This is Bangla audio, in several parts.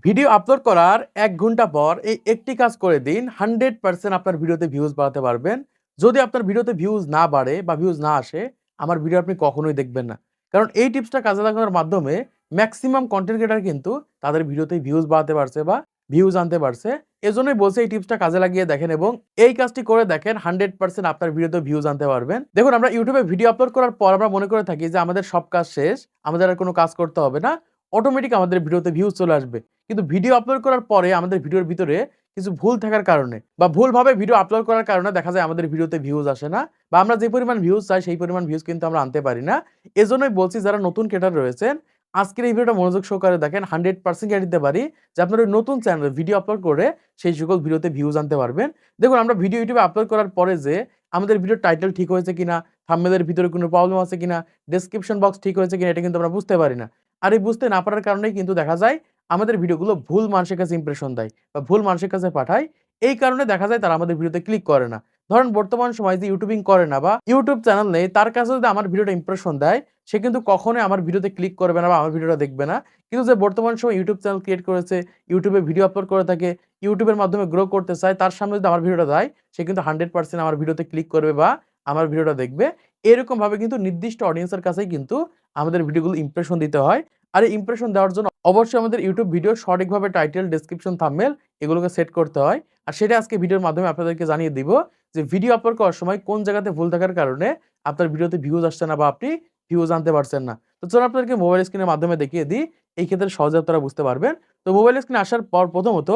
ভিডিও আপলোড করার ১ ঘন্টা পর এই একটি কাজ করে দিন 100% আপনার ভিডিওতে ভিউজ বাড়াতে পারবেন। যদি আপনার ভিডিওতে ভিউজ না বাড়ে বা ভিউজ না আসে, আমার ভিডিও আপনি কখনোই দেখবেন না। কারণ এই টিপসটা কাজে লাগানোর মাধ্যমে মেক্সিমাম কনটেন্ট ক্রিয়েটর কিন্তু তাদের ভিডিওতে ভিউজ বাড়াতে পারছে বা ভিউজ আনতে পারছে। এজন্যই বলছি এই টিপসটা কাজে লাগিয়ে দেখেন এবং এই কাজটি করে দেখেন 100% আপনার ভিডিওতে ভিউজ আনতে পারবেন। দেখুন আমরা YouTube এ ভিডিও আপলোড করার পর আমরা মনে করে থাকি যে আমাদের সব কাজ শেষ, আমাদের আর কোনো কাজ করতে হবে না। অটোমেটিক আমাদের ভিডিওতে ভিউজ চলে আসবে। কিন্তু ভিডিও আপলোড করার পরে আমাদের ভিডিওর ভিতরে কিছু ভুল থাকার কারণে বা ভুলভাবে ভিডিও আপলোড করার কারণে দেখা যায় আমাদের ভিডিওতে ভিউজ আসে না বা আমরা যে পরিমাণ ভিউজ চাই সেই পরিমাণ ভিউজ কিন্তু আমরা আনতে পারি না। এজন্যই বলছি যারা নতুন ক্রিয়েটর রয়েছেন, আজকের এই ভিডিওটা মনোযোগ সহকারে দেখেন 100% গ্যারান্টি দিতে পারি যে আপনার ওই নতুন চ্যানেলে ভিডিও আপলোড করে সেই সকল ভিডিওতে ভিউজ আনতে পারবেন। দেখুন আমরা ভিডিও ইউটিউবে আপলোড করার পরে যে আমাদের ভিডিওর টাইটেল ঠিক হয়েছে কিনা, থাম্বনেলের ভিতরে কোনো প্রবলেম আছে কিনা, ডেসক্রিপশন বক্স ঠিক হয়েছে কিনা এটা কিন্তু আমরা বুঝতে পারি না। আর এই বুঝতে না পারার কারণেই কিন্তু দেখা যায় আমাদের ভিডিওগুলো ভুল মানুষের কাছে ইমপ্রেশন দেয় বা ভুল মানুষের কাছে পাঠায়। এই কারণে দেখা যায় তারা আমাদের ভিডিওতে ক্লিক করে না। ধরেন বর্তমান সময়ে যে ইউটিউবিং করে না বা ইউটিউব চ্যানেল নেই, তার কাছে যদি আমার ভিডিওটা ইমপ্রেশন দেয়, সে কিন্তু কখনোই আমার ভিডিওতে ক্লিক করবে না বা আমার ভিডিওটা দেখবে না। কিন্তু যে বর্তমান সময়ে ইউটিউব চ্যানেল ক্রিয়েট করেছে, ইউটিউবে ভিডিও আপলোড করে থাকে, ইউটিউবের মাধ্যমে গ্রো করতে চায়, তার সামনে যদি আমার ভিডিওটা দেয়, সে কিন্তু 100% আমার ভিডিওতে ক্লিক করবে বা আমার ভিডিওটা দেখবে। এরকমভাবে কিন্তু নির্দিষ্ট অডিয়েন্সের কাছেই কিন্তু আমাদের ভিডিওগুলো ইমপ্রেশন দিতে হয়। আর এই ইমপ্রেশন দেওয়ার জন্য অবশ্যই আমাদের ইউটিউব ভিডিও সঠিকভাবে টাইটেল, ডেসক্রিপশন, থাম্বনেল এগুলোকে সেট করতে হয়। আর সেটা আজকে ভিডিওর মাধ্যমে আপনাদেরকে জানিয়ে দিব যে ভিডিও আপলোড করার সময় কোন জায়গাতে ভুল থাকার কারণে আপনার ভিডিওতে ভিউজ আসছে না বা আপনি ভিউজ আনতে পারছেন না। তো চলুন আপনাদেরকে মোবাইল স্ক্রিনের মাধ্যমে দেখিয়ে দিই। এই ক্ষেত্রে সহজে আপনারা বুঝতে পারবেন। তো মোবাইল স্ক্রিনে আসার পর প্রথমত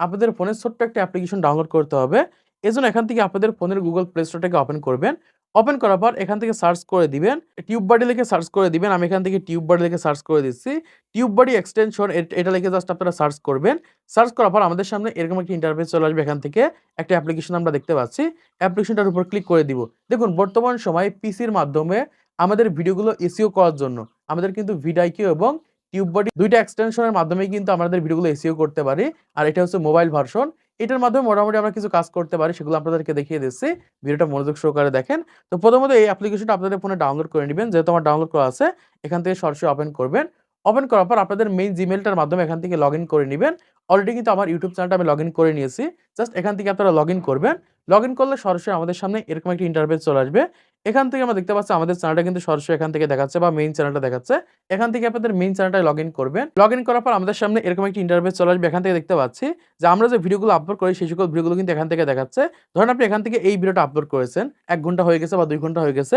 আপনাদের ফোনে ছোট্ট একটা অ্যাপ্লিকেশন ডাউনলোড করতে হবে। এজন্য এখান থেকে আপনাদের ফোনের Google Play Store টাকে ওপেন করবেন। ওপেন করার পর এখান থেকে সার্চ করে দিবেন। টিউববাডি লিখে সার্চ করে দিবেন। আমি এখান থেকে টিউববাডি লিখে সার্চ করে দিচ্ছি। টিউববাডি এক্সটেনশন এটা লিখে জাস্ট আপনারা সার্চ করবেন। সার্চ করার পর আমাদের সামনে এরকম একটা ইন্টারফেস চলে আসবে। এখান থেকে একটা অ্যাপ্লিকেশন আমরা দেখতে পাচ্ছি। অ্যাপ্লিকেশনটার উপর ক্লিক করে দিব। দেখুন বর্তমান সময়ে পিসির মাধ্যমে আমাদের ভিডিওগুলো এসইও করার জন্য আমাদের কিন্তু ভিডিআইকিউ এবং টিউববাডি ২ টা এক্সটেনশনের মাধ্যমেই কিন্তু আমাদের ভিডিওগুলো এসইও করতে পারি। আর এটা হচ্ছে মোবাইল ভার্সন। এটার মাধ্যমে মোটামুটি আমরা কিছু কাজ করতে পারি। সেগুলো আপনাদেরকে দেখিয়ে দিচ্ছি। ভিডিওটা মনোযোগ সহকারে দেখেন। তো প্রথমত এই অ্যাপ্লিকেশনটা আপনাদের ফোনে ডাউনলোড করে নিবেন। যেহেতু আমার ডাউনলোড করা আছে, এখান থেকে সরাসরি ওপেন করবেন। ওপেন করার পর আপনাদের মেইন জিমেইলটার মাধ্যমে এখান থেকে লগইন করে নিবেন। অলরেডি কিন্তু আমার ইউটিউব চ্যানেলটা আমি লগইন করে নিয়েছি। জাস্ট এখান থেকে আপনারা লগইন করবেন। লগইন করলে সরাসরি আমাদের সামনে এরকম একটা ইন্টারফেস চলে আসবে। এখান থেকে আমরা দেখতে পাচ্ছি আমাদের চ্যানেলটা কিন্তু সরাসরি এখান থেকে দেখাচ্ছে বা মেইন চ্যানেলটা দেখাচ্ছে। এখান থেকে আপনাদের মেইন চ্যানেলটায় লগইন করবেন। লগইন করার পর আমাদের সামনে এরকম একটা ইন্টারফেস চলে আসবে। এখান থেকে দেখতে পাচ্ছি যে আমরা যে ভিডিওগুলো আপলোড করি সেই সকল ভিডিওগুলো কিন্তু এখান থেকে দেখাচ্ছে। ধরেন আপনি এখান থেকে এই ভিডিওটা আপলোড করেছেন। ১ ঘন্টা হয়ে গেছে বা ২ ঘন্টা হয়ে গেছে।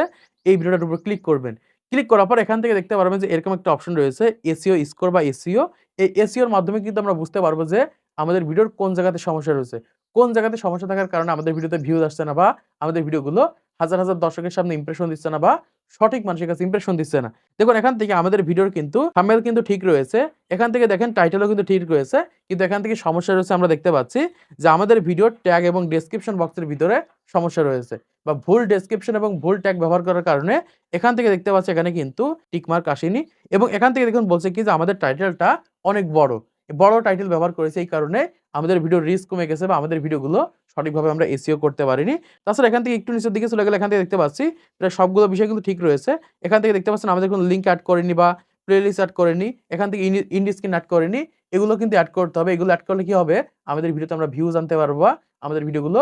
এই ভিডিওটার উপর ক্লিক করবেন। ক্লিক করার পর এখান থেকে দেখতে পারবেন যে এরকম একটা অপশন রয়েছে এসইও স্কোর বা এসইও। এই এসইওর মাধ্যমে কিন্তু আমরা বুঝতে পারবো যে আমাদের ভিডিওর কোন জায়গাতে সমস্যা রয়েছে। কোন জায়গাতে সমস্যা থাকার কারণে আমাদের ভিডিওতে ভিউজ আসছে না বা আমাদের ভিডিওগুলো হাজার, হাজার দর্শকের সামনে ইমপ্রেশন দিচ্ছে না বা সঠিক মানুষের কাছে ইমপ্রেশন দিচ্ছে না। দেখুন এখান থেকে আমাদের ভিডিওর কিন্তু থাম্বনেল কিন্তু ঠিক রয়েছে। এখান থেকে দেখেন টাইটেলও কিন্তু ঠিক রয়েছে। কিন্তু এখান থেকে সমস্যা রয়েছে আমরা দেখতে পাচ্ছি যে আমাদের ভিডিওর ট্যাগ এবং ডেসক্রিপশন বক্সের ভিতরে সমস্যা রয়েছে বা ভুল ডেসক্রিপশন এবং ভুল ট্যাগ ব্যবহার করার কারণে এখান থেকে দেখতে পাচ্ছি এখানে কিন্তু টিক মার্ক আসেনি এবং এখান থেকে দেখুন বলছে কি যে আমাদের টাইটেলটা অনেক বড়। বড় টাইটেল ব্যবহার করেছি এই কারণে আমাদের ভিডিওর রিচ কমে গেছে বা আমাদের ভিডিওগুলো সঠিকভাবে আমরা এসইও করতে পারিনি। তাছাড়া এখান থেকে একটু নিচের দিকে চলে গেলে এখান থেকে দেখতে পাচ্ছি প্রায় সবগুলো বিষয় কিন্তু ঠিক রয়েছে। এখান থেকে দেখতে পাচ্ছেন আমাদের কোনো লিঙ্ক এড করিনি বা প্লেলিস্ট এড করিনি। এখান থেকে ইন্ড স্ক্রিন এড করিনি। এগুলো কিন্তু এড করতে হবে। এগুলো এড করলে কি হবে? আমাদের ভিডিওতে আমরা ভিউজ আনতে পারবো বা আমাদের ভিডিওগুলো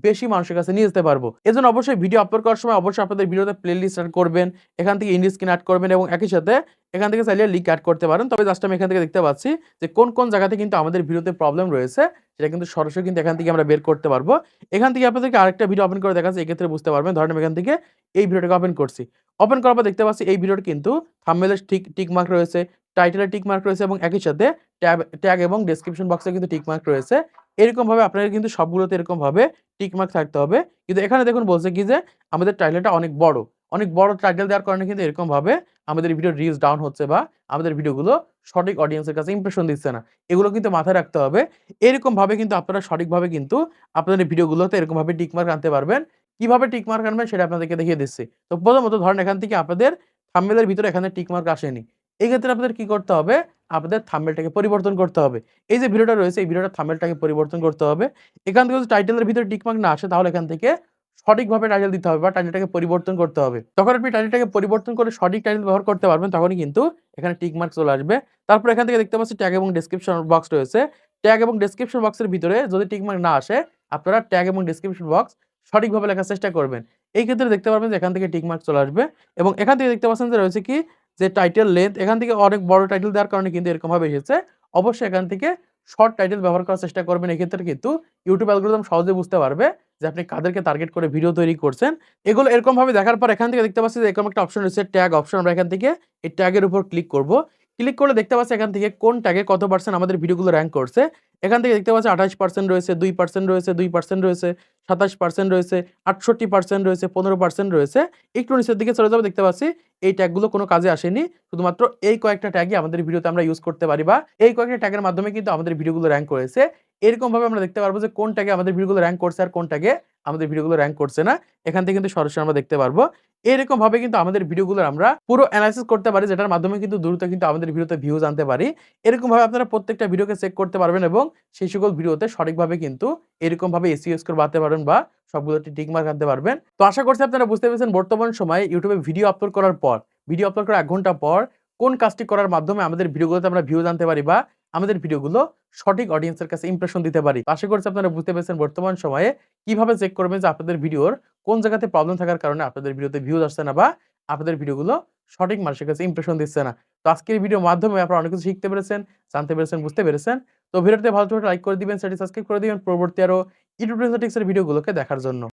বেশি মানুষের কাছে নিয়ে যেতে পারবো। এজন্য অবশ্যই ভিডিও আপলোড করার সময় অবশ্যই আপনাদের ভিডিওতে প্লেলিস্ট এড করবেন। এখান থেকে ইন্ড স্ক্রিন এড করবেন এবং একই সাথে এখান থেকে চাইলে লিঙ্ক এড করতে পারেন। তবে জাস্ট আমি এখান থেকে দেখতে পাচ্ছি যে কোন জায়গাতে কিন্তু আমাদের ভিডিওতে প্রবলেম রয়েছে সেটা কিন্তু সরাসরি কিন্তু এখান থেকে আমরা বের করতে পারবো। এখান থেকে আপনাদেরকে আরেকটা ভিডিও ওপেন করে দেখাচ্ছি এক্ষেত্রে বুঝতে পারবেন। ধরেন আমি এখান থেকে এই ভিডিওটাকে ওপেন করছি। ওপেন করার পর দেখতে পাচ্ছি এই ভিডিওর কিন্তু থাম্বনেলে টিক মার্ক রয়েছে, টাইটেলে টিক মার্ক রয়েছে এবং একই সাথে ট্যাগ এবং ডেসক্রিপশন বক্সে কিন্তু টিক মার্ক রয়েছে। এরকমভাবে আপনাদের কিন্তু সবগুলোতে এরকমভাবে টিক মার্ক থাকতে হবে। কিন্তু এখানে দেখুন বলছে কি যে আমাদের টাইটেলটা অনেক বড়। অনেক বড় টাইটেল দেওয়ার কারণে কিন্তু এরকমভাবে আমাদের ভিডিওর রিচ ডাউন হচ্ছে বা আমাদের ভিডিওগুলো সঠিক অডিয়েন্সের কাছে ইমপ্রেশন দিচ্ছে না। এগুলো কিন্তু মাথায় রাখতে হবে। এরকমভাবে কিন্তু আপনারা সঠিকভাবে কিন্তু আপনাদের ভিডিওগুলোতে এরকমভাবে টিক মার্ক আনতে পারবেন। কিভাবে টিক মার্ক আনবেন সেটা আপনাদেরকে দেখিয়ে দিচ্ছি। তো প্রথমত ধরেন এখান থেকে আপনাদের থাম্বনেলের ভিতরে এখানে টিক মার্ক আসেনি। এক্ষেত্রে আপনাদের কি করতে হবে? আপনাদের থাম্বনেলটাকে পরিবর্তন করতে হবে। এই যে ভিডিওটা রয়েছে এই ভিডিওটার থাম্বনেলটাকে পরিবর্তন করতে হবে। এখান থেকে যদি টাইটেলের ভিতরে টিক মার্ক না আসে তাহলে এখান থেকে সঠিকভাবে টাইটেল দিতে হবে বা টাইটেলটাকে পরিবর্তন করতে হবে। যখন আপনি টাইটেলটাকে পরিবর্তন করে সঠিক টাইটেল ব্যবহার করতে পারবেন তখনই কিন্তু এখানে টিক মার্ক চলে আসবে। তারপর এখান থেকে দেখতে পাচ্ছি ট্যাগ এবং ডেসক্রিপশন বক্স রয়েছে। ট্যাগ এবং ডেসক্রিপশন বক্সের ভিতরে যদি টিক মার্ক না আসে, আপনারা ট্যাগ এবং ডেসক্রিপশন বক্স সঠিকভাবে লেখার চেষ্টা করবেন। এই ক্ষেত্রে দেখতে পারবেন যে এখান থেকে টিক মার্ক চলে আসবে এবং এখান থেকে দেখতে পাচ্ছেন যে রয়েছে কি যে টাইটেল লেংথ, এখান থেকে অনেক বড় টাইটেল দেওয়ার কারণে কিন্তু এরকমভাবে এসেছে। অবশ্যই এখান থেকে শর্ট টাইটেল ব্যবহার করার চেষ্টা করবেন। এক্ষেত্রে কিন্তু YouTube অ্যালগরিদম সহজে বুঝতে পারবে যে আপনি কাদেরকে টার্গেট করে ভিডিও তৈরি করছেন। এগুলো এরকমভাবে দেখার পর এখান থেকে দেখতে পাচ্ছি যে এরকম একটা অপশন রয়েছে ট্যাগ অপশন। আমরা এখান থেকে এই ট্যাগের উপর ক্লিক করব। ক্লিক করলে দেখতে পাচ্ছি এখান থেকে কোন ট্যাগে কত পার্সেন্ট আমাদের ভিডিওগুলো র‍্যাংক করছে। এখান থেকে দেখতে পাচ্ছি 28% রয়েছে, 2% রয়েছে, 2% রয়েছে, 27% রয়েছে, 68% রয়েছে, 15% রয়েছে। একটু নিচের দিকে চলে যাবো, দেখতে পাচ্ছি এই ট্যাগগুলো কোনো কাজে আসেনি। শুধুমাত্র এই কয়েকটা ট্যাগই আমাদের ভিডিওতে আমরা ইউজ করতে পারি বা এই কয়েকটা ট্যাগের মাধ্যমে কিন্তু আমাদের ভিডিওগুলো র‍্যাংক করেছে। এরকমভাবে আমরা দেখতে পারবো যে কোন ট্যাগে আমাদের ভিডিওগুলো র‍্যাংক করছে আর কোন ট্যাগে আমাদের ভিডিওগুলো র‍্যাংক করছে না। এখান থেকে কিন্তু সরাসরি আমরা দেখতে পারবো। এরকমভাবে কিন্তু আমাদের ভিডিওগুলোর আমরা পুরো এনালাইসিস করতে পারি, যেটার মাধ্যমে কিন্তু দ্রুত কিন্তু আমাদের ভিডিওতে ভিউজ আনতে পারি। এরকমভাবে আপনারা প্রত্যেকটা ভিডিওকে চেক করতে পারবেন এবং সেই সকল ভিডিওতে সঠিকভাবে কিন্তু এরকমভাবে এসইও স্কোর বাড়াতে পারবেন বা সবগুলোতে টিক মার্ক আনতে পারবেন। তো আশা করছি আপনারা বুঝতে পেরেছেন বর্তমান সময়ে YouTube এ ভিডিও আপলোড করার পর, ভিডিও আপলোড করার ১ ঘন্টা পর কোন কাজটি করার মাধ্যমে আমাদের ভিডিওগুলোতে আমরা ভিউজ আনতে পারি বা আমাদের ভিডিওগুলো সঠিক অডিয়েন্সের কাছে ইমপ্রেশন দিতে পারি। তো আশা করছি আপনারা বুঝতে পেরেছেন বর্তমান সময়ে কিভাবে চেক করবেন যে আপনাদের ভিডিওর কোন জায়গাতে প্রবলেম থাকার কারণে আপনাদের ভিডিওতে ভিউজ আসছে না বা আপনাদের ভিডিওগুলো সঠিক মানুষের কাছে ইমপ্রেশন দিচ্ছে না। তো আজকের ভিডিওর মাধ্যমে আপনারা অনেক কিছু শিখতে পেরেছেন, জানতে পেরেছেন, বুঝতে পেরেছেন। তো ভিডিওতে ভালো লাগলে লাইক করে দিবেন, চ্যানেলটি সাবস্ক্রাইব করে দিবেন পরবর্তী আরো ইউটিউব টিপস এর ভিডিওগুলোকে দেখার জন্য।